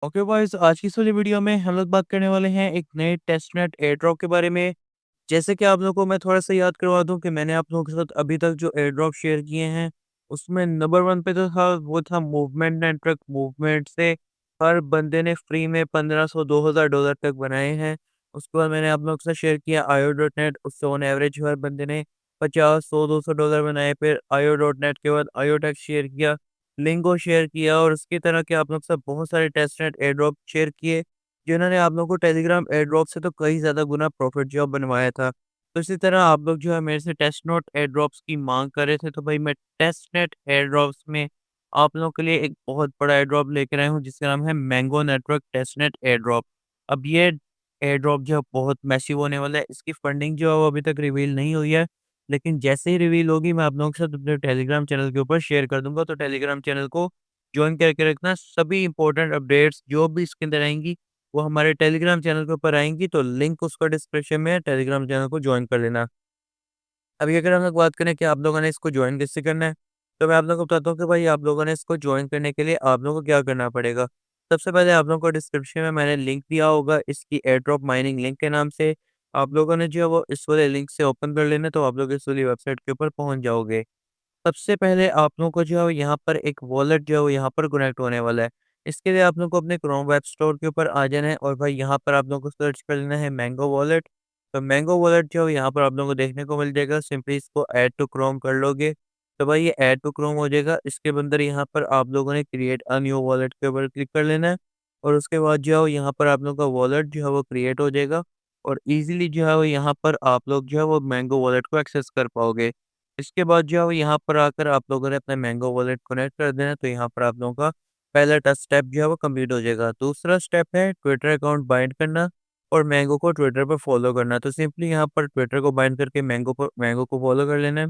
Okay boys, आज की इस वाली वीडियो में हम लोग बात करने वाले हैं एक नए टेस्टनेट एयर ड्रॉप के बारे में। जैसे कि आप लोगों को मैं थोड़ा सा याद करवा दूं कि मैंने आप लोगों के साथ अभी तक जो एयर ड्रॉप शेयर किए हैं, उसमें नंबर वन पे तो था, वो था मूवमेंट नेटवर्क। मूवमेंट से हर बंदे ने फ्री में 1500 $2000 तक बनाए हैं। उसके बाद मैंने आप लोगों के साथ शेयर किया आयो डॉट नेट। उससे ऑन एवरेज हर बंदे ने 50 100 200 डॉलर बनाए। फिर आयो डॉट नेट के बाद आयो टेक शेयर किया, लिंको शेयर किया, और उसकी तरह के आप लोग सब बहुत सारे टेस्टनेट एयर ड्रॉप शेयर किए, जिन्होंने आप लोगों को टेलीग्राम एयर ड्रॉप से तो कई ज़्यादा गुना प्रॉफिट जो बनवाया था। तो इसी तरह आप लोग जो है मेरे से टेस्ट नोट एयर ड्रॉप्स की मांग कर रहे थे, तो भाई मैं टेस्टनेट एयर ड्रॉप्स में आप लोगों के लिए एक बहुत बड़ा एयर ड्रॉप लेकर आया हूँ, जिसका नाम है mango network testnet air drop. अब ये एयर ड्रॉप जो है बहुत मैसिव होने वाला है। इसकी फंडिंग जो है वो अभी तक रिवील नहीं हुई है, लेकिन जैसे ही रिवील होगी मैं आप लोगों के साथ अपने टेलीग्राम चैनल के ऊपर शेयर कर दूंगा। तो टेलीग्राम चैनल को ज्वाइन करके रखना। सभी इंपॉर्टेंट अपडेट्स जो भी इसके अंदर आएंगी वो हमारे टेलीग्राम चैनल के ऊपर आएँगी, तो लिंक उसका डिस्क्रिप्शन में है, टेलीग्राम चैनल को जॉइन कर लेना। अभी अगर हम लोग बात करें कि आप लोगों ने इसको जॉइन कैसे करना है, तो मैं आप लोगों को बताता हूँ कि भाई आप लोगों ने इसको जॉइन करने के लिए आप लोगों को क्या करना पड़ेगा। सबसे पहले आप लोगों को डिस्क्रिप्शन में मैंने लिंक दिया होगा इसकी एयर ड्रॉप माइनिंग लिंक के नाम से। आप लोगों ने जो है वो इस वाले लिंक से ओपन कर लेना, तो आप लोग इस वाली वेबसाइट के ऊपर पहुँच जाओगे। सबसे पहले आप लोगों को जो है वो यहाँ पर एक वॉलेट जो है वो यहाँ पर कनेक्ट होने वाला है। इसके लिए आप लोगों को अपने क्रोम वेब स्टोर के ऊपर आ जाना है, और भाई यहाँ पर आप लोगों को सर्च कर लेना है मैंगो वॉलेट। तो मैंगो वॉलेट जो है यहाँ पर आप लोगों को देखने को मिल जाएगा। सिंपली इसको ऐड टू क्रोम कर लोगे, तो भाई ये ऐड टू क्रोम हो जाएगा। इसके अंदर यहाँ पर आप लोगों ने क्रिएट अ न्यू वॉलेट के ऊपर क्लिक कर लेना है, और उसके बाद जो है वो यहाँ पर आप लोगों का वॉलेट जो है वो क्रिएट हो जाएगा, और ईजिली जो है वो यहाँ पर आप लोग जो है वो मैंगो वॉलेट को एक्सेस कर पाओगे। इसके बाद जो है वो यहाँ पर आकर आप लोगों ने अपना मैंगो वॉलेट कनेक्ट कर देना, तो यहाँ पर आप लोगों का पहला टच स्टेप जो है वो कंप्लीट हो जाएगा। दूसरा स्टेप है ट्विटर अकाउंट बाइंड करना और मैंगो को ट्विटर पर फॉलो करना। तो सिंपली यहाँ पर ट्विटर को बाइंड करके मैंगो को फॉलो कर लेना है।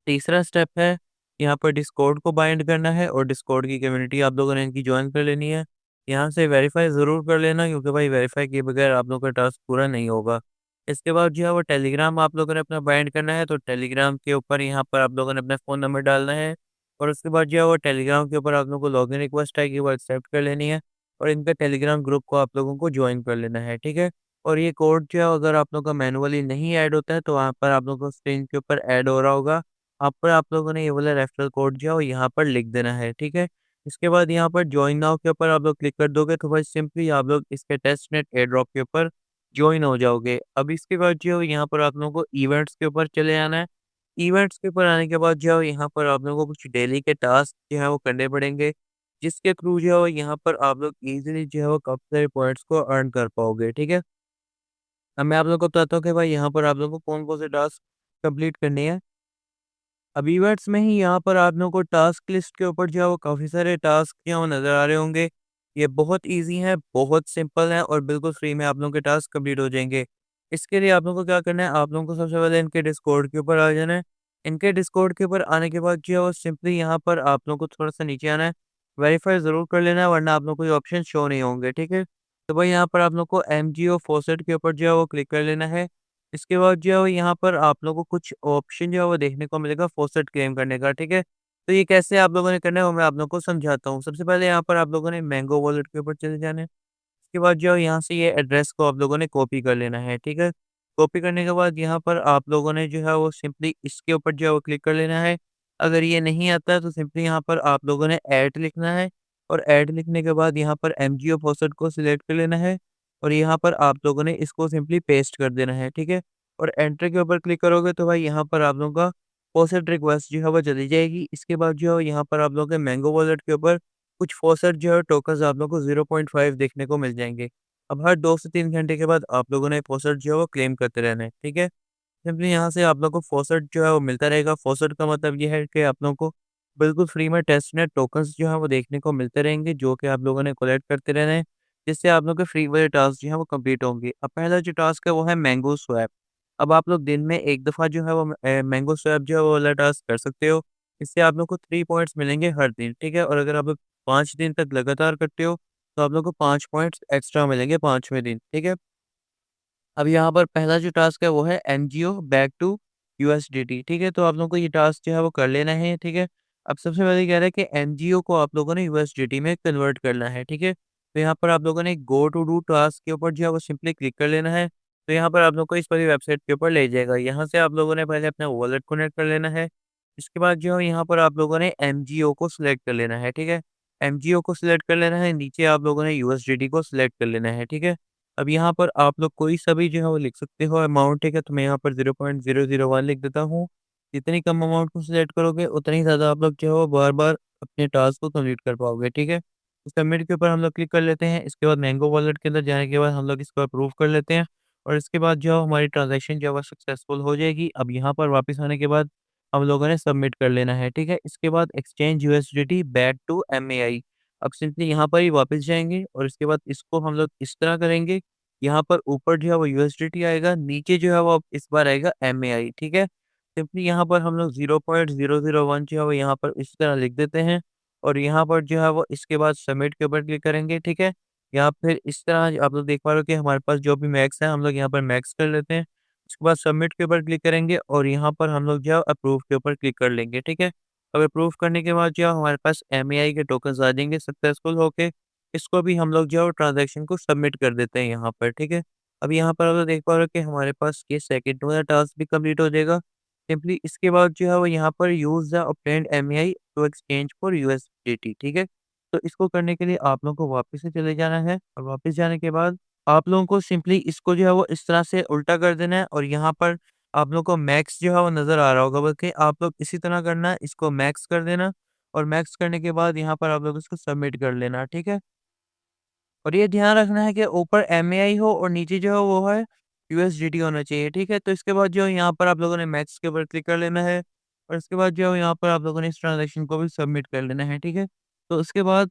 तीसरा स्टेप है यहाँ पर डिस्कॉर्ड को बाइंड करना है, और डिस्कॉर्ड की कम्युनिटी आप लोगों ने इनकी ज्वाइन कर लेनी है। यहाँ से वेरीफाई ज़रूर कर लेना, क्योंकि भाई वेरीफाई किए बगैर आप लोगों का टास्क पूरा नहीं होगा। इसके बाद जो है वो टेलीग्राम आप लोगों ने अपना बाइंड करना है, तो टेलीग्राम के ऊपर यहाँ पर आप लोगों ने अपना फ़ोन नंबर डालना है, और उसके बाद जो है वो टेलीग्राम के ऊपर आप लोगों को लॉगिन रिक्वेस्ट आएगी, वो एक्सेप्ट कर लेनी है, और इनका टेलीग्राम ग्रुप को आप लोगों को ज्वाइन कर लेना है, ठीक है। और ये कोड जो है अगर आप लोगों का मैनुअली नहीं ऐड होता है, तो वहाँ पर आप लोगों को स्क्रीन के ऊपर ऐड हो रहा होगा। आप लोगों ने ये वाला रेफरल कोड जो है वो यहाँ पर लिख देना है, ठीक है। इसके बाद यहाँ पर जॉइन नाउ के ऊपर आप लोग क्लिक कर दोगे, तो भाई सिंपली आप लोग इसके टेस्टनेट एयर ड्रॉप के ऊपर जॉइन हो जाओगे। अब इसके बाद जो है यहाँ पर आप लोगों को इवेंट्स के ऊपर चले आना है। इवेंट्स के ऊपर आने के बाद जो है यहाँ पर आप लोगों को कुछ डेली के टास्क जो है वो करने पड़ेंगे, जिसके थ्रू जो है वो यहाँ पर आप लोग ईज़िली जो है वो काफ़ी सारे पॉइंट्स को अर्न कर पाओगे, ठीक है। अब मैं आप लोगों को बताता हूँ कि भाई यहाँ पर आप लोगों को कौन-कौन से टास्क कंप्लीट करने हैं। अब इवेंट्स में ही यहाँ पर आप लोगों को टास्क लिस्ट के ऊपर जो है वो काफ़ी सारे टास्क जो हैं वो नज़र आ रहे होंगे। ये बहुत ईज़ी है, बहुत सिंपल है, और बिल्कुल फ्री में आप लोगों के टास्क कंप्लीट हो जाएँगे। इसके लिए आप लोगों को क्या करना है, आप लोगों को सबसे पहले इनके डिस्कॉर्ड के ऊपर आ जाना है। इनके डिस्कॉर्ड के ऊपर आने के बाद जो है वो सिंपली यहाँ पर आप लोगों को थोड़ा-सा नीचे आना है। वेरीफाई ज़रूर कर लेना है, वरना आप लोगों को ये ऑप्शन शो नहीं होंगे, ठीक है? तो भाई यहाँ पर आप लोग को एमजीओ फॉसेट के ऊपर जो है वो क्लिक कर लेना है। इसके बाद जो है वो यहाँ पर आप लोगों को कुछ ऑप्शन जो है वो देखने को मिलेगा फॉसेट क्लेम करने का, ठीक है? तो ये कैसे आप लोगों ने करना है वो मैं आप लोगों को समझाता हूँ। सबसे पहले यहाँ पर आप लोगों ने मैंगो वॉलेट के ऊपर चले जाना है। उसके बाद जो है यहाँ से ये एड्रेस को आप लोगों ने कॉपी कर लेना है, ठीक है? कॉपी करने के बाद यहाँ पर आप लोगों ने जो है वो सिंपली इसके ऊपर जो है वो क्लिक कर लेना है। अगर ये नहीं आता है तो सिंपली यहाँ पर आप लोगों ने ऐड लिखना है, और ऐड लिखने के बाद यहाँ पर एमजीओ फॉसेट को सिलेक्ट कर लेना है, और यहाँ पर आप लोगों ने इसको सिंपली पेस्ट कर देना है, ठीक है? और एंटर के ऊपर क्लिक करोगे तो भाई यहाँ पर आप लोगों का फॉसेट रिक्वेस्ट जो है वो चली जाएगी। इसके बाद जो है यहाँ पर आप लोगों के मैंगो वॉलेट के ऊपर कुछ फॉसेट जो है टोकन्स आप लोगों को 0.5 देखने को मिल जाएँगे। अब हर 2 से 3 घंटे के बाद आप लोगों ने फॉसेट जो है वो क्लेम करते रहना है, ठीक है? सिंपली यहाँ से आप लोगों को फॉसेट जो है वो मिलता रहेगा। फॉसेट का मतलब ये है कि आप लोगों को बिल्कुल फ्री में टेस्टनेट टोकन्स जो है वो देखने को मिलते रहेंगे, जो कि आप लोगों ने कलेक्ट करते रहना है, जिससे आप लोगों के फ्री वाले टास्क जो है वो कंप्लीट होंगे। अब पहला जो टास्क है वो है मैंगो स्वैप। अब आप लोग दिन में 1 दफ़ा जो है वो मैंगो स्वैप जो है वो वाला टास्क कर सकते हो। इससे आप लोग को 3 पॉइंट्स मिलेंगे हर दिन, ठीक है? और अगर आप लोग 5 दिन तक लगातार करते हो, तो आप लोग को 5 पॉइंट्स एक्स्ट्रा मिलेंगे 5वें दिन, ठीक है? अब यहाँ पर पहला जो टास्क है वो है एनजीओ बैक टू यूएसडीटी, ठीक है? तो आप लोगों को ये टास्क जो है वो कर लेना है, ठीक है? अब सबसे पहले कह रहा है कि एनजीओ को आप लोगों ने यूएसडीटी में कन्वर्ट करना है, ठीक है? तो यहाँ पर आप लोगों ने गो टू डू टास्क के ऊपर जो है वो सिंपली क्लिक कर लेना है। तो यहाँ पर आप लोग को इस वाली वेबसाइट के ऊपर ले जाएगा। यहाँ से आप लोगों ने पहले अपना वॉलेट कनेक्ट कर लेना है। इसके बाद जो है यहाँ पर आप लोगों ने एमजीओ को सिलेक्ट कर लेना है, ठीक है? एमजीओ को सिलेक्ट कर लेना है, नीचे आप लोगों ने यूएसडीटी को सिलेक्ट कर लेना है, ठीक है? अब यहाँ पर आप लोग कोई सा भी जो है वो लिख सकते हो अमाउंट, ठीक है? तो मैं यहाँ पर 0.001 लिख देता हूँ। जितनी कम अमाउंट को सिलेक्ट करोगे उतना ही ज़्यादा आप लोग जो है वो बार-बार अपने टास्क को कंप्लीट कर पाओगे, ठीक है? तो सबमिट के ऊपर हम लोग क्लिक कर लेते हैं। इसके बाद मैंगो वॉलेट के अंदर जाने के बाद हम लोग इसको अप्रूव कर लेते हैं और इसके बाद जो है हमारी ट्रांज़ैक्शन जो है वो सक्सेसफुल हो जाएगी। अब यहाँ पर वापस आने के बाद हम लोगों ने सबमिट कर लेना है, ठीक है? इसके बाद exchange USDT back to MAI. अब सिंपली यहाँ पर ही वापस जाएँगे और इसके बाद इसको हम लोग इस तरह करेंगे, यहाँ पर ऊपर जो है वो यूएसडीटी आएगा, नीचे जो है वो अब इस बार आएगा एमएआई, ठीक है? सिंपली यहाँ पर हम लोग 0.001 जो है वो यहाँ पर इस तरह लिख देते हैं और यहाँ पर जो है वो इसके बाद सबमिट के ऊपर क्लिक करेंगे, ठीक है? यहाँ फिर इस तरह आप लोग देख पा रहे हो कि हमारे पास जो भी मैक्स है हम लोग यहाँ पर मैक्स कर लेते हैं। उसके बाद सबमिट के ऊपर क्लिक करेंगे और यहाँ पर हम लोग जो है अप्रूव के ऊपर क्लिक कर लेंगे, ठीक है? अब अप्रूव करने के बाद जो है हमारे पास एमएआई के टोकन्स आ जाएँगे सक्सेसफुल होके। इसको भी हम लोग जो है वो ट्रांज़ैक्शन को सबमिट कर देते हैं यहाँ पर, ठीक है? अब यहाँ पर आप लोग देख पा रहे हो कि हमारे पास ये सेकंड वाला टास्क भी कंप्लीट हो जाएगा। सिंपली इसके बाद जो है वो यहाँ पर use the obtained MEI to exchange for USDT, ठीक है? तो इसको करने के लिए आप लोगों को वापस से चले जाना है और वापस जाने के बाद आप लोगों को सिंपली इसको जो है वो इस तरह से उल्टा कर देना है और यहाँ पर आप लोगों को मैक्स जो है वो नज़र आ रहा होगा, बल्कि आप लोग इसी तरह करना है, इसको मैक्स कर देना और मैक्स करने के बाद यहाँ पर आप लोग इसको सबमिट कर लेना, ठीक है? और ये ध्यान रखना है कि ऊपर एमएआई हो और नीचे जो है वो है यूएसडीटी होना चाहिए, ठीक है? तो इसके बाद जो है यहाँ पर आप लोगों ने मैक्स के ऊपर क्लिक कर लेना है और इसके बाद जो है यहाँ पर आप लोगों ने इस ट्रांज़ैक्शन को भी सबमिट कर लेना है, ठीक है? तो उसके बाद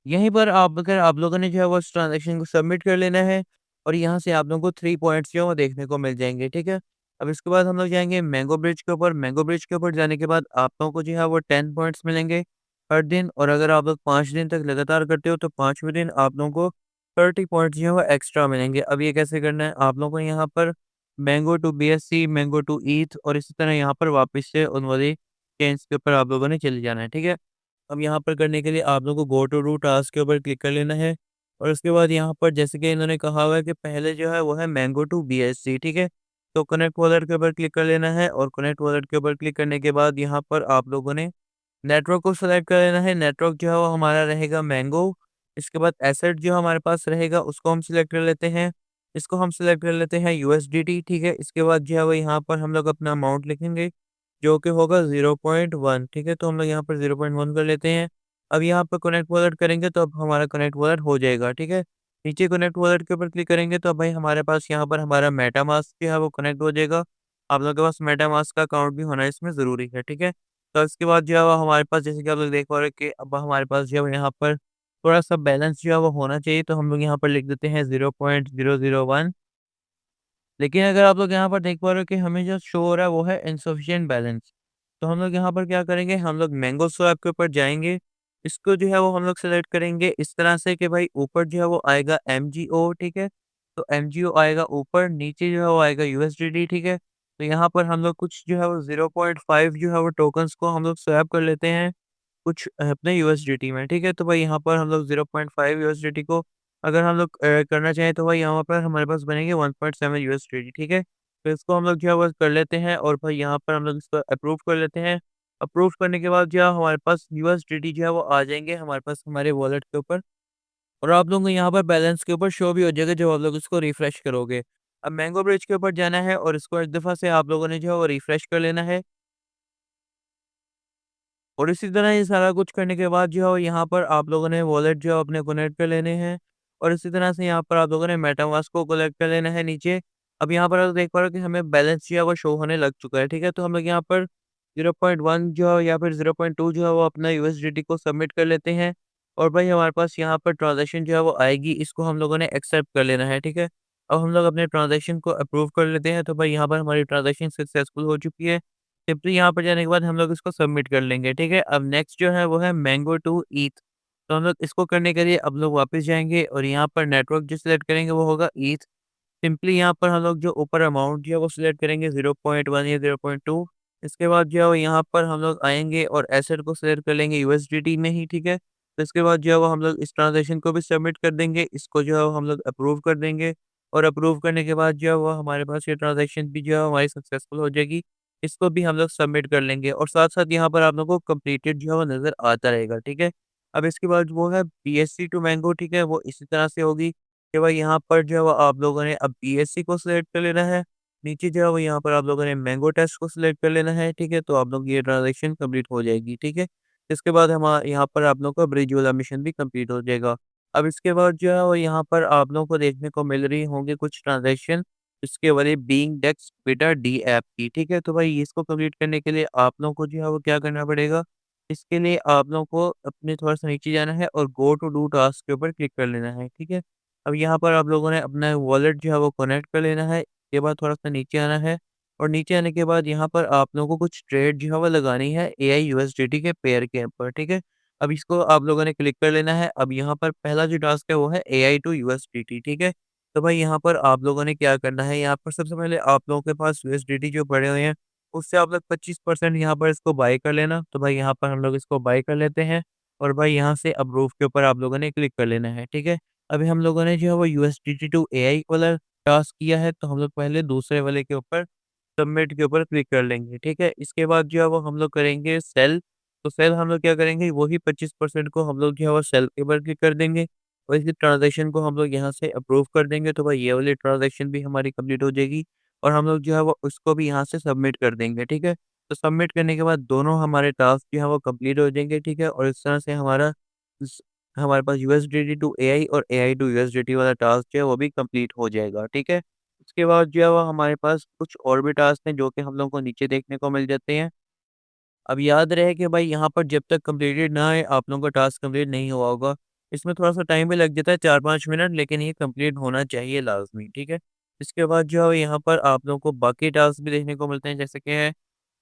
यहीं पर आप लोगों ने जो है वो इस ट्रांज़ैक्शन को सबमिट कर लेना है और यहाँ से आप लोगों को 3 पॉइंट्स जो है वो देखने को मिल जाएँगे, ठीक है? अब इसके बाद हम लोग जाएँगे मैंगो ब्रिज के ऊपर, मैंगो ब्रिज के ऊपर जाने के बाद आप लोगों को जो है वो 10 पॉइंट्स मिलेंगे हर दिन और अगर आप लोग 5 दिन तक लगातार करते हो तो 5वें दिन आप लोगों को 30 पॉइंट्स जो है वो एक्स्ट्रा मिलेंगे। अब ये कैसे करना है? आप लोगों को यहाँ पर mango to BSC, mango to ETH और इसी तरह यहाँ पर वापस से उन वाली चेन्स के ऊपर आप लोगों ने चले जाना है, ठीक है? अब यहाँ पर करने के लिए आप लोगों को गो टू डू टास्क के ऊपर क्लिक कर लेना है और उसके बाद यहाँ पर जैसे कि इन्होंने कहा हुआ है कि पहले जो है वो है मैंगो टू बीएससी, ठीक है? तो कनेक्ट वॉलेट के ऊपर क्लिक कर लेना है और कनेक्ट वॉलेट के ऊपर क्लिक करने के बाद यहाँ पर आप लोगों ने नेटवर्क को सेलेक्ट कर लेना है। नेटवर्क जो है वो हमारा रहेगा मैंगो। इसके बाद एसेट जो हमारे पास रहेगा उसको हम सिलेक्ट कर लेते हैं। इसको हम सिलेक्ट कर लेते हैं यूएसडीटी, ठीक है? इसके बाद जो है वो यहाँ पर हम लोग अपना अमाउंट लिखेंगे जो कि होगा 0.1, ठीक है? तो हम लोग यहाँ पर 0.1 कर लेते हैं। अब यहाँ पर कनेक्ट वॉलेट करेंगे तो अब हमारा कनेक्ट वॉलेट हो जाएगा, ठीक है? नीचे कनेक्ट वॉलेट के ऊपर क्लिक करेंगे तो अब भाई हमारे पास यहाँ पर हमारा मेटामास्क जो है वो कनेक्ट हो जाएगा। आप लोगों के पास मेटामास्क का अकाउंट भी होना इसमें ज़रूरी है, ठीक है? तो इसके बाद जो है वो हमारे पास जैसे कि आप लोग देख पा रहे हो कि अब हमारे पास जो है वो यहाँ पर थोड़ा-सा बैलेंस जो है वो होना चाहिए, तो हम लोग यहाँ पर लिख देते हैं 0.001। लेकिन अगर आप लोग यहाँ पर देख पा रहे हो कि हमें जो शो हो रहा है वो है इनसफिशिएंट बैलेंस। तो हम लोग यहाँ पर क्या करेंगे, हम लोग मैंगो स्वैप के ऊपर जाएँगे। इसको जो है वो हम लोग सेलेक्ट करेंगे इस तरह से कि भाई ऊपर जो है वो आएगा एमजीओ, ठीक है? तो एमजीओ आएगा ऊपर, नीचे जो है वो आएगा यूएसडीटी, ठीक है? तो यहाँ पर हम लोग कुछ जो है वो 0.5 जो है वो टोकन्स को हम लोग स्वैप कर लेते हैं। कुछ अपने यूएसडीटी में, ठीक है? तो भाई यहाँ पर हम लोग 0.5 यूएसडीटी को अगर हम लोग करना चाहें तो भाई यहाँ पर हमारे पास बनेंगे 1.7 यूएसडीटी, ठीक है? तो इसको हम लोग जो है वो कर लेते हैं और भाई यहाँ पर हम लोग इसको अप्रूव कर लेते हैं। अप्रूव करने के बाद जो है हमारे पास यूएसडीटी जो है वो आ जाएँगे हमारे पास हमारे वॉलेट के ऊपर और आप लोगों को यहाँ पर बैलेंस के ऊपर शो भी हो जाएगा जब आप लोग इसको रिफ्रेश करोगे। अब मैंगो ब्रिज के ऊपर जाना है और इसको एक दफ़ा से आप लोगों ने जो है वो रिफ्रेश कर लेना है। और इसी तरह ये सारा कुछ करने के बाद जो है यहाँ पर आप लोगों ने वॉलेट जो है अपने कनेक्ट कर लेने हैं और इसी तरह से यहाँ पर आप लोगों ने मेटामास्क को कलेक्ट कर लेना है नीचे। अब यहाँ पर आप देख पा रहे हो कि हमें बैलेंस जो है वो शो होने लग चुका है, ठीक है? तो हम लोग यहाँ पर 0.1 जो है या फिर 0.2 जो है वो अपना यूएसडीटी को सबमिट कर लेते हैं और भाई हमारे पास यहाँ पर ट्रांज़ैक्शन जो है वो आएगी, इसको हम लोगों ने एक्सेप्ट कर लेना है, ठीक है? अब हम लोग अपने ट्रांज़ैक्शन को अप्रूव कर लेते हैं, तो भाई यहाँ पर हमारी ट्रांज़ैक्शन सक्सेसफुल हो चुकी है। सिंपली यहाँ पर जाने के बाद हम लोग इसको सबमिट कर लेंगे, ठीक है? अब नेक्स्ट जो है वो है मैंगो टू ईथ। तो हम लोग इसको करने के लिए अब लोग वापस जाएँगे और यहाँ पर नेटवर्क जो सिलेक्ट करेंगे वो होगा ईथ। सिंपली यहाँ पर हम लोग जो ऊपर अमाउंट जो है वो सिलेक्ट करेंगे 0.1 या 0.2। इसके बाद जो है वो यहाँ पर हम लोग आएँगे और एसेट को सिलेक्ट कर लेंगे यूएसडीटी में ही, ठीक है? तो इसके बाद जो है वो हम लोग इस ट्रांज़ैक्शन को भी सबमिट कर देंगे, इसको जो है वो हम लोग अप्रूव कर देंगे और अप्रूव करने के बाद जो है वो हमारे पास ये ट्रांज़ैक्शन भी जो है हमारी सक्सेसफुल हो जाएगी। इसको भी हम लोग सबमिट कर लेंगे और साथ-साथ यहाँ पर आप लोगों को कंप्लीटेड जो है वो नज़र आता रहेगा, ठीक है? अब इसके बाद वो है बीएससी टू मैंगो, ठीक है? वो इसी तरह से होगी कि भाई यहाँ पर जो है वो आप लोगों ने अब बीएससी को सिलेक्ट कर लेना है। नीचे जो है वो यहाँ पर आप लोगों ने मैंगो टेस्ट को सिलेक्ट कर लेना है, ठीक है? तो आप लोग ये ट्रांज़ैक्शन कंप्लीट हो जाएगी, ठीक है? इसके बाद यहाँ पर आप लोगों का ब्रिज वाला मिशन भी कंप्लीट हो जाएगा। अब इसके बाद जो है वो यहाँ पर आप लोगों को देखने को मिल रही होंगी कुछ ट्रांज़ैक्शन इसके वाले being desk beta D app की, ठीक है? तो भाई इसको कंप्लीट करने के लिए आप लोगों को जो है वो क्या करना पड़ेगा, इसके लिए आप लोगों को अपने थोड़ा-सा नीचे जाना है और गो टू डू टास्क के ऊपर क्लिक कर लेना है, ठीक है? अब यहाँ पर आप लोगों ने अपना वॉलेट जो है वो कनेक्ट कर लेना है, इसके बाद थोड़ा-सा नीचे आना है और नीचे आने के बाद यहाँ पर आप लोगों को कुछ ट्रेड जो है वो लगानी है एआई यूएसडीटी के पेयर के ऊपर, ठीक है? अब इसको आप लोगों ने क्लिक कर लेना है। अब यहाँ पर पहला जो टास्क है वो है एआई टू यूएसडीटी, ठीक है? तो भाई यहाँ पर आप लोगों ने क्या करना है, यहाँ पर सबसे पहले आप लोगों के पास यूएसडीटी जो पड़े हुए हैं, उससे आप लोग 25% यहाँ पर इसको बाय कर लेना। तो भाई यहाँ पर हम लोग इसको बाय कर लेते हैं और भाई यहाँ से अप्रूव के ऊपर आप लोगों ने क्लिक कर लेना है, ठीक है? अभी हम लोगों ने जो है वो यूएसडीटी टू एआई वाला टास्क किया है, तो हम लोग पहले दूसरे वाले के ऊपर सबमिट के ऊपर क्लिक कर लेंगे, ठीक है? इसके बाद जो है वो हम लोग करेंगे सेल, तो सेल हम लोग क्या करेंगे वही 25% को हम लोग जो है वो सेल के ऊपर क्लिक कर देंगे और इसी ट्रांज़ैक्शन को हम लोग यहाँ से अप्रूव कर देंगे, तो भाई ये वाली ट्रांज़ैक्शन भी हमारी कंप्लीट हो जाएगी और हम लोग जो है वो उसको भी यहाँ से सबमिट कर देंगे, ठीक है? तो सबमिट करने के बाद दोनों हमारे टास्क जो है वो कंप्लीट हो जाएँगे, ठीक है? और इस तरह से स हमारे पास यूएसडीटी टू एआई और एआई टू यूएसडीटी वाला टास्क जो है वो भी कंप्लीट हो जाएगा, ठीक है? उसके बाद जो है वो हमारे पास कुछ और भी टास्क हैं जो कि हम लोगों को नीचे देखने को मिल जाते हैं। अब याद रहे कि भाई यहाँ पर जब तक कंप्लीटेड ना है आप लोगों का टास्क कंप्लीट नहीं हुआ होगा। इसमें थोड़ा-सा टाइम भी लग जाता है 4-5 मिनट, लेकिन ये कंप्लीट होना चाहिए लाज़मी, ठीक है? इसके बाद जो है यहाँ पर आप लोगों को बाकी टास्क भी देखने को मिलते हैं जैसे कि है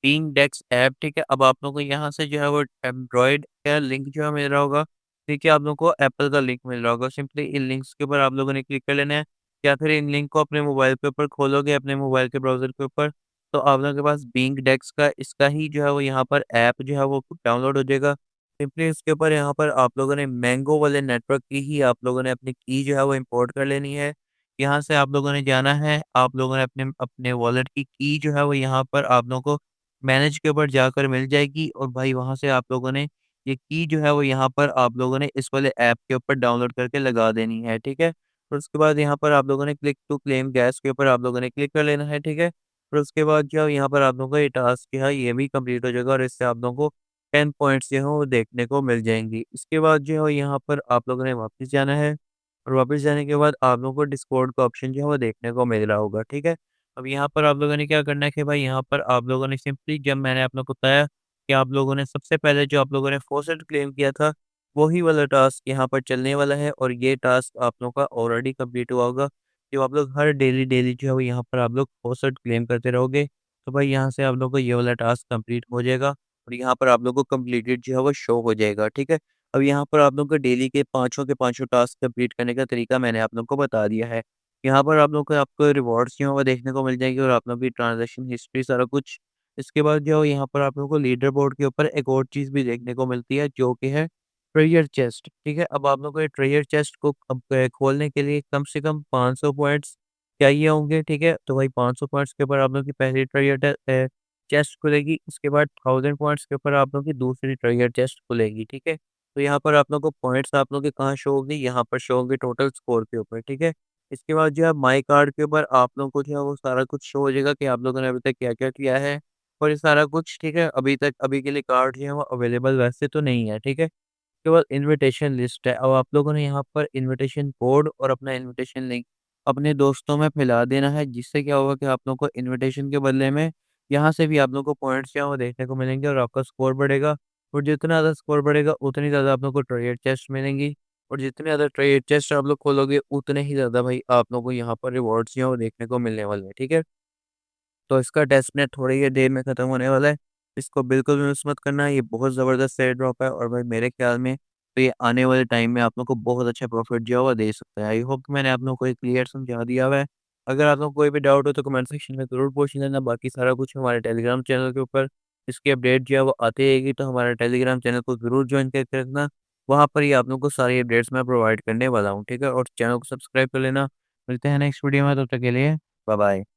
बीइंग डेस्क ऐप, ठीक है? अब आप लोगों को यहाँ से जो है वो एंड्रॉइड का लिंक जो है मिल रहा होगा, ठीक है? आप लोगों को एप्पल का लिंक मिल रहा होगा। सिंपली इन लिंक्स के ऊपर आप लोगों ने क्लिक कर लेना है या फिर इन लिंक को अपने मोबाइल के ऊपर खोलोगे अपने मोबाइल के ब्राउज़र के ऊपर, तो आप लोगों के पास बीइंग डेस्क का इसका ही जो है वो यहाँ पर ऐप जो है वो डाउनलोड हो जाएगा। सिंपली इसके ऊपर यहाँ पर आप लोगों ने मैंगो वाले नेटवर्क की ही आप लोगों ने अपनी की जो है वो इम्पोर्ट कर लेनी है। यहाँ से आप लोगों ने जाना है, आप लोगों ने अपने अपने वॉलेट की जो है वो यहाँ पर आप लोगों को मैनेज के ऊपर जाकर मिल जाएगी और भाई वहाँ से आप लोगों ने ये की जो है वो यहाँ पर आप लोगों ने इस वाले ऐप के ऊपर डाउनलोड करके लगा देनी है, ठीक है? और उसके बाद यहाँ पर आप लोगों ने क्लिक टू क्लेम गैस के ऊपर आप लोगों ने क्लिक कर लेना है, ठीक है? फिर उसके बाद जो है यहाँ पर आप लोगों का ये टास्क जो है ये भी कंप्लीट हो जाएगा और इससे आप लोगों को 10 पॉइंट्स जो है वो देखने को मिल जाएँगी। इसके बाद जो है यहाँ पर आप लोगों ने वापस जाना है और वापस जाने के बाद आप लोगों को डिस्कॉर्ड का ऑप्शन जो है वो देखने को मिल रहा होगा, ठीक है? अब यहाँ पर आप लोगों ने क्या करना है कि भाई यहाँ पर आप लोगों ने सिंपली जब मैंने आप लोग को बताया कि आप लोगों ने सबसे पहले जो आप लोगों ने फॉसेट क्लेम किया था, वही वाला टास्क यहाँ पर चलने वाला है और ये टास्क आप लोगों का ऑलरेडी कंप्लीट हुआ होगा। जो आप लोग हर डेली जो है वो यहाँ पर आप लोग फॉसेट क्लेम करते रहोगे, तो भाई यहाँ से आप लोगों को ये वाला टास्क कंप्लीट हो जाएगा और यहाँ पर आप लोगों को कंप्लीटेड जो है वो शो हो जाएगा, ठीक है? अब यहाँ पर आप लोगों को डेली के पाँचों टास्क कंप्लीट करने का तरीका मैंने आप लोगों को बता दिया है। यहाँ पर आप लोगों को आपको रिवॉर्ड्स जो है वो देखने को मिल जाएगी और आप लोगों की ट्रांज़ैक्शन हिस्ट्री सारा कुछ। इसके बाद जो है यहाँ पर आप लोगों को लीडर बोर्ड के ऊपर एक और चीज़ भी देखने को मिलती है जो कि है ट्रेजर चेस्ट, ठीक है? अब आप लोगों को ये ट्रेजर चेस्ट को खोलने के लिए कम से कम 500 पॉइंट्स चाहिए होंगे, ठीक है? तो भाई 500 पॉइंट्स के ऊपर आप लोगों की पहली चेस्ट खुलेगी, उसके बाद 1000 पॉइंट्स के ऊपर आप लोगों की दूसरी ट्रेजर चेस्ट खुलेगी, ठीक है? तो यहाँ पर आप लोगों को पॉइंट्स आप लोगों के कहाँ शो होंगे, यहाँ पर शो होंगे टोटल स्कोर के ऊपर, ठीक है? इसके बाद जो है माई कार्ड के ऊपर आप लोगों को जो है वो सारा कुछ शो हो जाएगा कि आप लोगों ने अभी तक क्या-क्या किया है और ये सारा कुछ, ठीक है? अभी के लिए कार्ड जो है वो अवेलेबल वैसे तो नहीं है, ठीक है? केवल इन्विटेशन लिस्ट है। अब आप लोगों ने यहाँ पर इन्विटेशन कोड और अपना इन्विटेशन लिंक अपने दोस्तों में फैला देना है, जिससे क्या होगा कि आप लोगों को इन्विटेशन के बदले में यहाँ से भी आप लोगों को पॉइंट्स जो है वो देखने को मिलेंगे और आपका स्कोर बढ़ेगा और जितना ज़्यादा स्कोर बढ़ेगा उतनी ज़्यादा आप लोगों को ट्रेड चेस्ट मिलेंगी और जितने ज़्यादा ट्रेड चेस्ट आप लोग खोलोगे उतने ही ज़्यादा भाई आप लोगों को यहाँ पर रिवॉर्ड्स जो है वो देखने को मिलने वाले हैं, ठीक है? तो इसका टेस्टनेट थोड़ी ही देर में खत्म होने वाला है। इसको बिल्कुल भी मिस मत करना, ये बहुत ज़बरदस्त एयर ड्रॉप है और भाई मेरे ख़्याल में तो ये आने वाले टाइम में आप लोग को बहुत अच्छा प्रॉफ़िट जो है वो दे सकता है। आई होप कि मैंने आप लोगों को ये क्लियर समझा दिया हुआ है। अगर आप लोगों को कोई भी डाउट हो तो कमेंट सेक्शन में ज़रूर पूछ लेना, बाकी सारा कुछ हमारे टेलीग्राम चैनल के ऊपर इसकी अपडेट जो है वो आती रहेगी, तो हमारे टेलीग्राम चैनल को ज़रूर जॉइन करके रखना। वहाँ पर ही आप लोगों को सारी अपडेट्स मैं प्रोवाइड करने वाला हूँ, ठीक है? और चैनल को सब्सक्राइब कर लेना। मिलते हैं नेक्स्ट वीडियो में, तब तक के लिए बाय बाय।